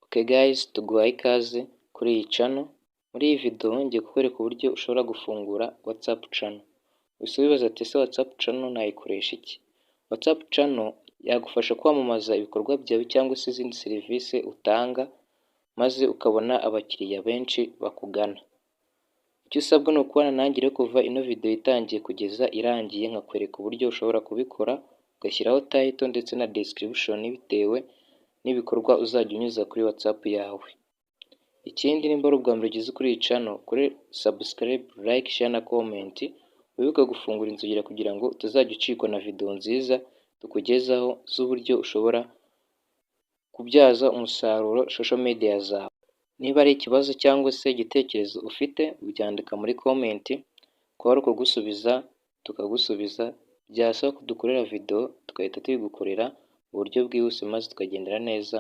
Okay guys, tuguhaye ikaze kuri iyi channel. Muri iyi video ngiye kukwereka uburyo ushobora gufungura WhatsApp channel. Gusa wibaza ati ese WhatsApp channel nayikoresha iki? WhatsApp channel yagufasha kwamamaza ibikorwa byawe cyangwa se izindi serivisi utanga, maze ukabona abakiriya benshi bakugana. Icyo usabwa ni ukubana nanjye rero kuva ino video itangiye kugeza irangiye, nkakwereka uburyo ushobora kubikora, ugashyiraho title ndetse na description bitewe n'ibikorwa uzajya unyuza kuri WhatsApp yawe. Ikindi nimba ari ubwa mbere ugeze kuri iyi channel, kuri subscribe, like, share na comment, wibuke gufungura inzogera kugira ngo utazajya ucikwa na video nziza tukugezaho z'uburyo ushobora kubyaza umusaruro social media zawe. Niba ari ikibazo cyangwa se igitekerezo ufite, ubyandika muri comment, twari kugusubiza tukagusubiza, byasaba kudukorera video tugahita tubigukorera mu buryo bwihuse, maze tukagendera neza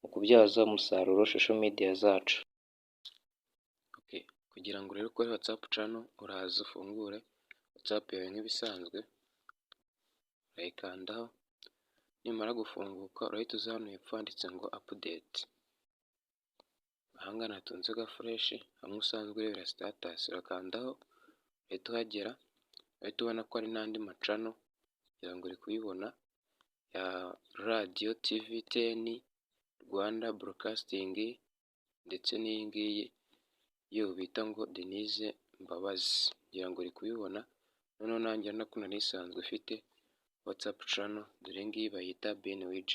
mu kubyaza umusaruro social media zacu. Okay, kugira ngo rero ukore WhatsApp channel, uraza ufungure WhatsApp yawe nk'ibisanzwe, urayikandaho, nimara gufunguka urahita uza hano hepfo handitse ngo update. Ahangana hatunze ga fresh, hamwe usanzwe urebera status, urakandaho, uhita uhagera, uhita ubona ko hari n'andi macano, kugira ngo uri kuyibona, ya radio, TV 10, Rwanda Broadcasting, ndetse n'iyi ngiyi yo bita ngo Denise Mbabazi, kugira ngo uri kubibona. Noneho nanjye nako nari isanzwe ufite WhatsApp channel, dore ngiyi bayita Ben WJ.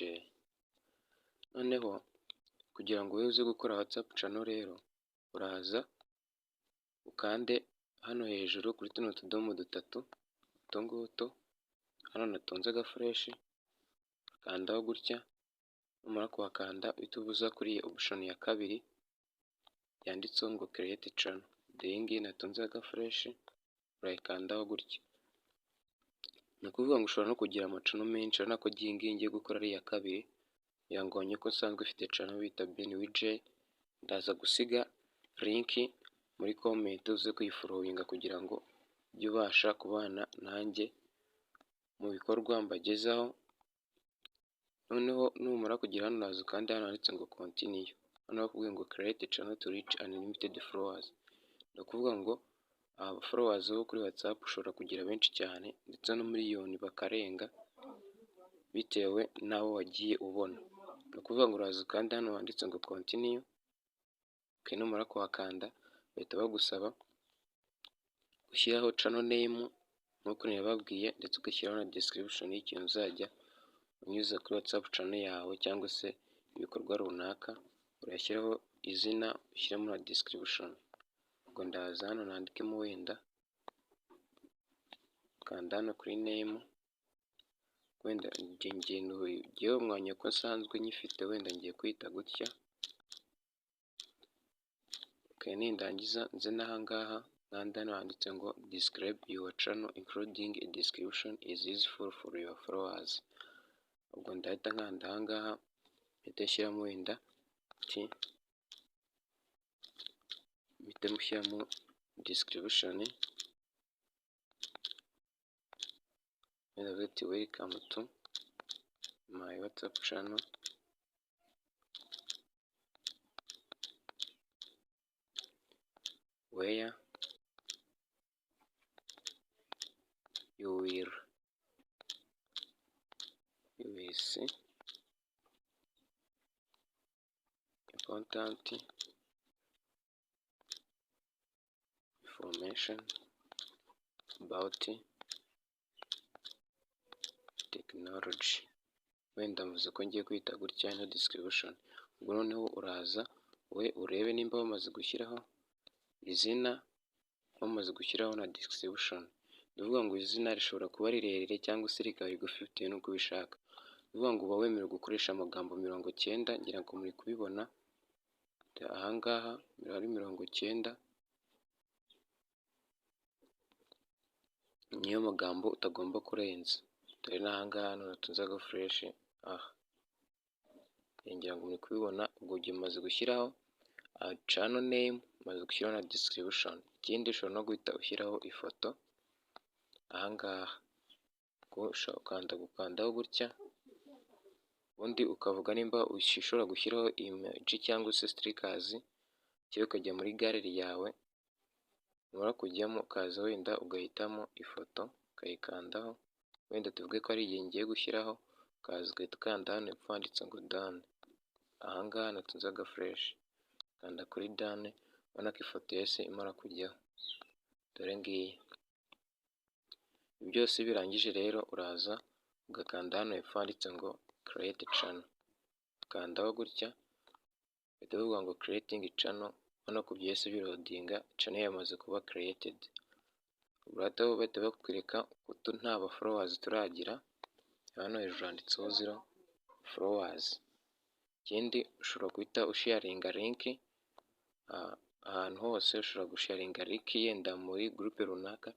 Noneho kugira ngo uze gukora WhatsApp channel rero, uraza ukande hano hejuru kuri tuno tudomo dutatu, utungutu, hano natunze aga fresh, kandaho gutya, numara kuhakanda uhita uza kuri iyi option ya kabiri yanditseho ngo create channel, iyi ngiyi natunze aga fresh, urayikandaho gutya. Ni ukuvuga ngo ushobora no kugira amacano menshi, urabona ko iyi ngiyi ngiye gukora ari iya kabiri, kugira ngo wabonye ko nsanzwe ufite channel bita Ben WJ. Ndaza gusiga link muri comment uze kuyifollowinga kugira ngo ujye ubasha kubana nanjye mu bikorwa mbagezaho. Noneho numara kugira hano naza kandi hano handitse ngo continue, hano bakubwiye ngo create channel to reach unlimited followers. Ni ukuvuga ngo aba followers bo kuri WhatsApp ushobora kugira benshi cyane, ndetse no miliyoni bakarenga bitewe n'abo wagiye ubona. Ni ukuvuga ngo uraza kandi hano handitse ngo continue, okay, numara kuhakanda bahita bagusaba gushyiraho channel name nk'uko nababwiye, ndetse ugashyiraho na description y'ikintu uzajya unyuza kuri WhatsApp channel yawe, cyangwa se ibikorwa runaka urashyiraho izina, ushyiramo na description. Ubwo ndaza hano nandikemo wenda, kanda hano kuri name, wenda ngewe umwanya ko nsanzwe nyifite, wenda ngiye kwita gutya. Okay, nindangiza nze n'ahangaha kandi hano handitse ngo describe your channel including a description is useful for your followers. Ubwo ndahita nkanda ahangaha, mpita nshyiramo wenda mpita mushyiramo description, wenda ati welcome to my WhatsApp channel, where you will see content information about technology. Wenda mvuze ko ngiye kwita gutya na description. Ubwo noneho uraza we urebe nimba bamaze gushyiraho izina, bamaze gushyiraho na description. Bivuga ngo izina rishobora kuba rirerire cyangwa se rikaba rigufi bitewe n'uko ubishaka. Bivuga ngo uba wemerewe gukoresha amagambo 90, ngira ngo muri kubibona ahangaha ari 90, niyo magambo utagomba kurenza. Dore n'ahangaha hano natunze aga fresh, ngira ngo muri kubibona. Ubwo ugiye umaze gushyiraho channel name, umaze gushyiraho na description. Ikindi ushobora no guhita ushyiraho ifoto ahangaha, ushobora gukandaho gutya, ubundi ukavuga nimba ushobora gushyiraho emoji cyangwa se stickers, cyangwa ukajya muri galeri yawe, numara kujyamo ukaza wenda ugahitamo ifoto ukayikandaho, wenda tuvuge ko ari igihe ngiye gushyiraho, ukaza ugahita ukanda hano hepfo handitse ngo done, ahangaha natunze agafureshi, kanda kuri done, ubona ko ifoto yose imara kujyaho, dore ngiyi. Byose birangije rero uraza ugakanda hano hepfo handitse ngo create channel, ukandaho gutya bahita bavuga ngo creating channel, ubona ko byose birodinga, channel yamaze kuba created. Bahita bakwereka utu nta ba followers turagira, hano hejuru handitseho 0 followers. Ikindi ushobora guhita usharinga link ahantu hose, ushobora gusharinga link yenda muri groupe runaka